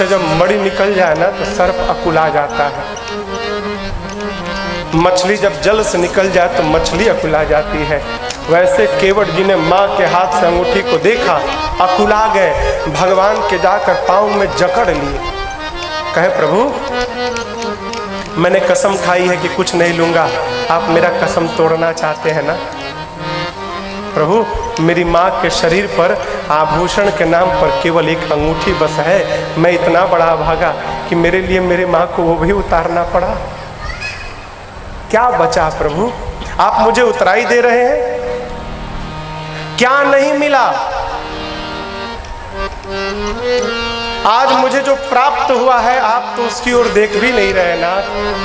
से जब मड़ी निकल जाए ना तो सर्प अकुला जाता है। मछली जब जल से निकल जाए तो मछली अकुला जाती है। वैसे केवट जी ने माँ के हाथ से अंगूठी को देखा, अकुला गए, भगवान के जाकर पाँव में जकड़ लिए। कहे प्रभु मैंने कसम खाई है कि कुछ नहीं लूंगा, आप मेरा कसम तोड़ना चाहते हैं ना? प्रभु मेरी माँ के शरीर पर आभूषण के नाम पर केवल एक अंगूठी बस है, मैं इतना बड़ा भागा कि मेरे लिए मेरी माँ को वो भी उतारना पड़ा। क्या बचा प्रभु? आप मुझे उतराई दे रहे हैं? क्या नहीं मिला? आज मुझे जो प्राप्त हुआ है आप तो उसकी ओर देख भी नहीं रहे ना।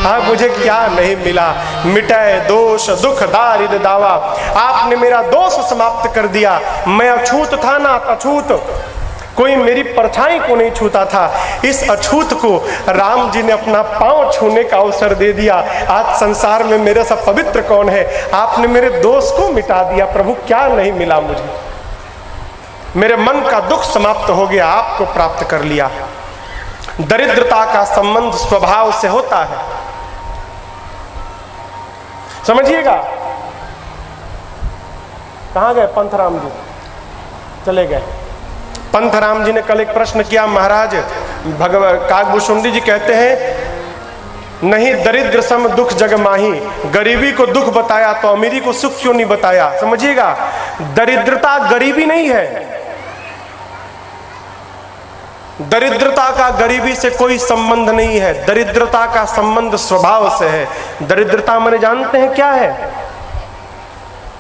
हाँ मुझे क्या नहीं मिला? मिटाए दोष दुख दारिद्र दावा, आपने मेरा दोष समाप्त कर दिया। मैं अछूत था ना, अछूत, कोई मेरी परछाई को नहीं छूता था। इस अछूत को राम जी ने अपना पांव छूने का अवसर दे दिया। आज संसार में मेरे से पवित्र कौन है? आपने मेरे दोष को मिटा दिया। प्रभु क्या नहीं मिला मुझे? मेरे मन का दुख समाप्त हो गया, आपको प्राप्त कर लिया। दरिद्रता का संबंध स्वभाव से होता है, समझिएगा। कहां गए पंथराम जी? चले गए। पंथराम जी ने कल एक प्रश्न किया, महाराज काकभूषुंडी जी कहते हैं नहीं दरिद्र सम दुख जग माही, गरीबी को दुख बताया तो अमीरी को सुख क्यों नहीं बताया? समझिएगा, दरिद्रता गरीबी नहीं है। दरिद्रता का गरीबी से कोई संबंध नहीं है, दरिद्रता का संबंध स्वभाव से है। दरिद्रता मैंने जानते हैं क्या है?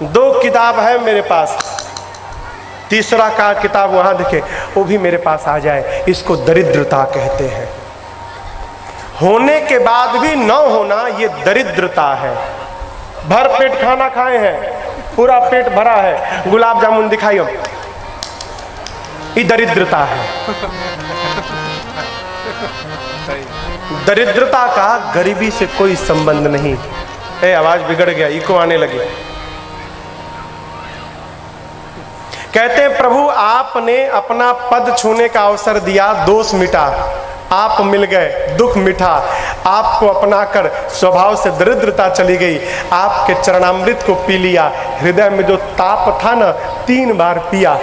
2 किताब है मेरे पास, तीसरा का किताब वहां दिखे वो भी मेरे पास आ जाए, इसको दरिद्रता कहते हैं। होने के बाद भी न होना ये दरिद्रता है। भर पेट खाना खाए हैं, पूरा पेट भरा है, गुलाब जामुन दिखाइयो, ये दरिद्रता है। दरिद्रता का गरीबी से कोई संबंध नहीं। ए आवाज बिगड़ गया, इको आने लगी। कहते हैं प्रभु आपने अपना पद छूने का अवसर दिया, दोष मिटा, आप मिल गए, दुख मिठा, आपको अपनाकर स्वभाव से दरिद्रता चली गई। आपके चरणामृत को पी लिया, हृदय में जो ताप था ना 3 बार पिया,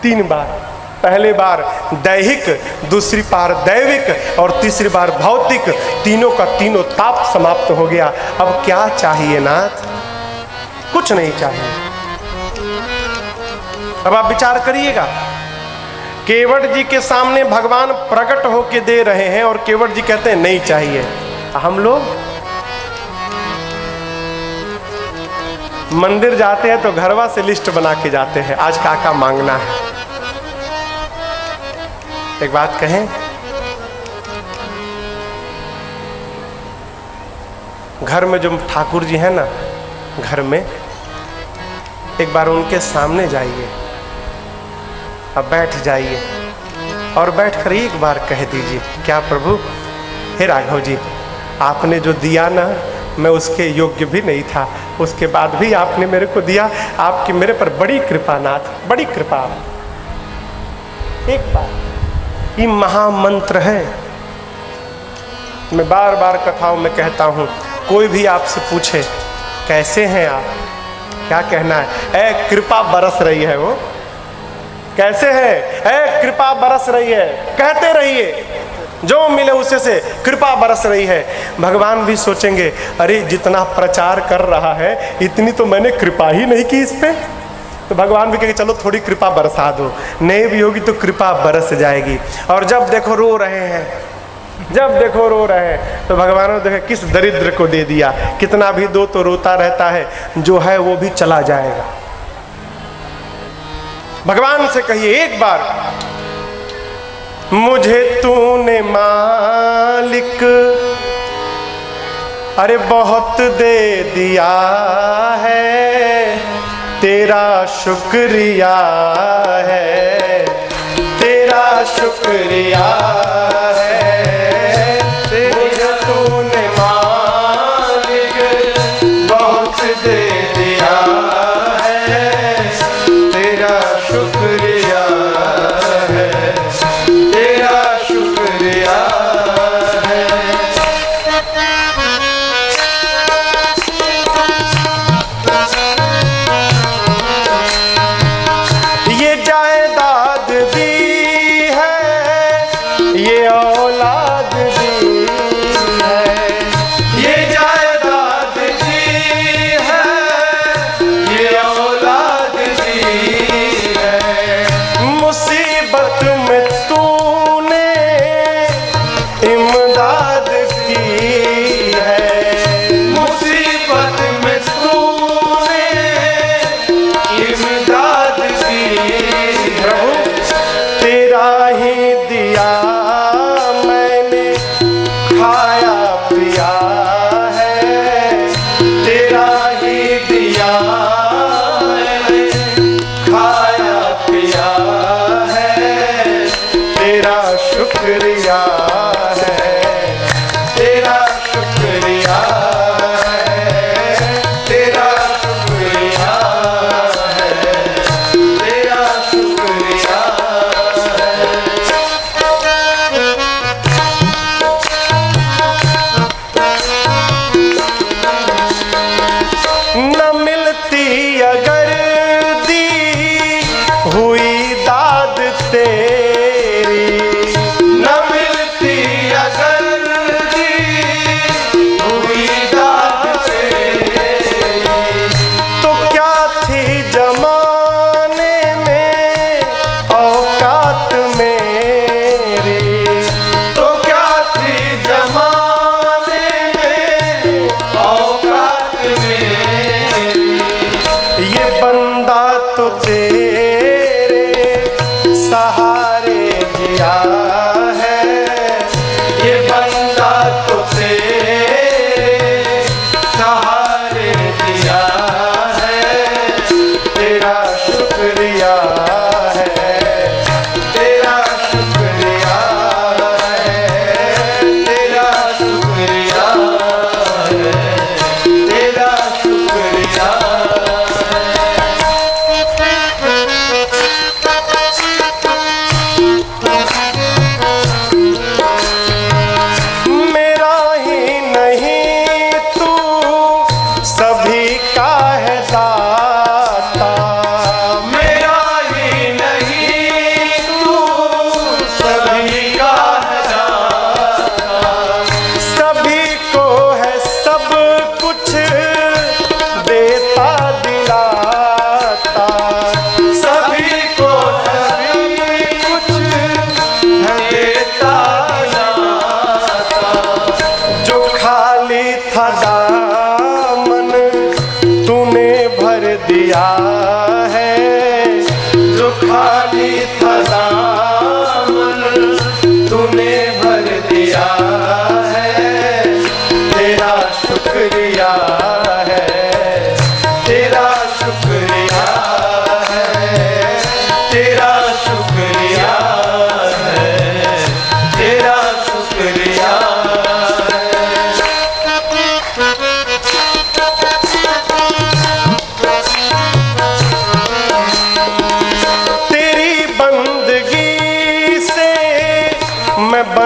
3 बार। पहले बार दैहिक, दूसरी बार दैविक और तीसरी बार भौतिक, तीनों का तीनों ताप समाप्त हो गया। अब क्या चाहिए नाथ? कुछ नहीं चाहिए। अब आप विचार करिएगा, केवट जी के सामने भगवान प्रकट होके दे रहे हैं और केवट जी कहते हैं नहीं चाहिए। हम लोग मंदिर जाते हैं तो घरवा से लिस्ट बना के जाते हैं, आज क्या मांगना है। एक बात कहें, घर में जो ठाकुर जी हैं ना, घर में एक बार उनके सामने जाइए, अब बैठ जाइए और बैठकर एक बार कह दीजिए, क्या प्रभु, हे राघव जी, आपने जो दिया ना मैं उसके योग्य भी नहीं था, उसके बाद भी आपने मेरे को दिया, आपकी मेरे पर बड़ी कृपा नाथ, बड़ी कृपा। एक बार ये महामंत्र है। मैं बार बार कथाओं में कहता हूँ, कोई भी आपसे पूछे कैसे हैं आप, क्या कहना है? ए कृपा बरस रही है। वो कैसे है? ए कृपा बरस रही है, कहते रहिए, जो मिले उसे से कृपा बरस रही है। भगवान भी सोचेंगे, अरे जितना प्रचार कर रहा है इतनी तो मैंने कृपा ही नहीं की इस पे। तो भगवान भी कहेंगे चलो थोड़ी कृपा बरसा दो, नहीं भी होगी तो कृपा बरस जाएगी। और जब देखो रो रहे हैं, जब देखो रो रहे हैं, तो भगवान ने देखे किस दरिद्र को दे दिया, कितना भी दो तो रोता रहता है, जो है वो भी चला जाएगा। भगवान से कहिए एक बार, मुझे तूने मालिक अरे बहुत दे दिया है, तेरा शुक्रिया है, तेरा शुक्रिया है, मुझे तूने मालिक बहुत दे दिया है, तेरा शुक्रिया है, तेरा शुक्रिया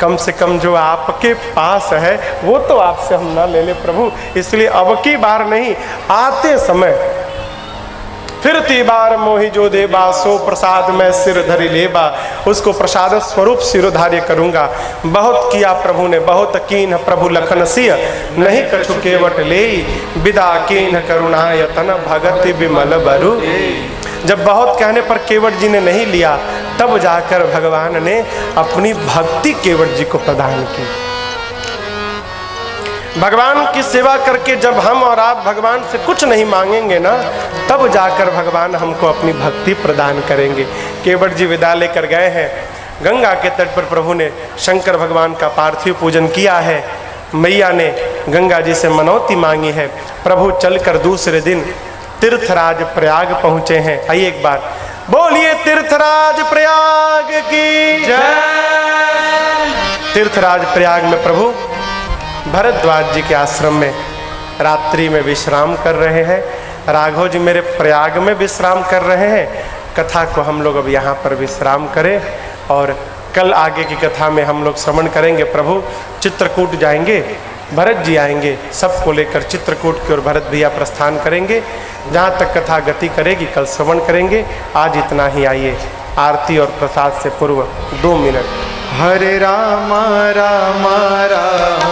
कम से कम जो आपके पास है वो तो आपसे हम ना ले ले प्रभु। इसलिए अब की बार नहीं, आते समय फिर ती बार मोहि जो देबा, सो प्रसाद मैं सिर धरि लेबा। उसको प्रसाद स्वरूप सिरोधार्य करूंगा। बहुत किया प्रभु ने बहुत कीन प्रभु लखन सिय, नहीं कछु केवट ले विदा कीन करुणायतन भगति विमल बरु। जब बहुत कहने पर केवट जी ने नहीं लिया, तब जाकर भगवान ने अपनी भक्ति केवट जी को प्रदान की। भगवान की सेवा करके जब हम और आप भगवान से कुछ नहीं मांगेंगे ना, तब जाकर भगवान हमको अपनी भक्ति प्रदान करेंगे। केवट जी विदा लेकर गए हैं। गंगा के तट पर प्रभु ने शंकर भगवान का पार्थिव पूजन किया है। मैया ने गंगा जी से मनौती मांगी है। प्रभु चलकर दूसरे दिन तीर्थराज प्रयाग पहुंचे हैं। आइए एक बार बोलिए तीर्थराज प्रयाग की जय। तीर्थराज प्रयाग में प्रभु भरद्वाज जी के आश्रम में रात्रि में विश्राम कर रहे हैं। राघव जी मेरे प्रयाग में विश्राम कर रहे हैं। कथा को हम लोग अब यहाँ पर विश्राम करें और कल आगे की कथा में हम लोग श्रवण करेंगे। प्रभु चित्रकूट जाएंगे, भरत जी आएंगे, सबको लेकर चित्रकूट की ओर भरत भैया प्रस्थान करेंगे। जहाँ तक कथा गति करेगी कल श्रवण करेंगे। आज इतना ही। आइए आरती और प्रसाद से पूर्व 2 मिनट। हरे राम राम राम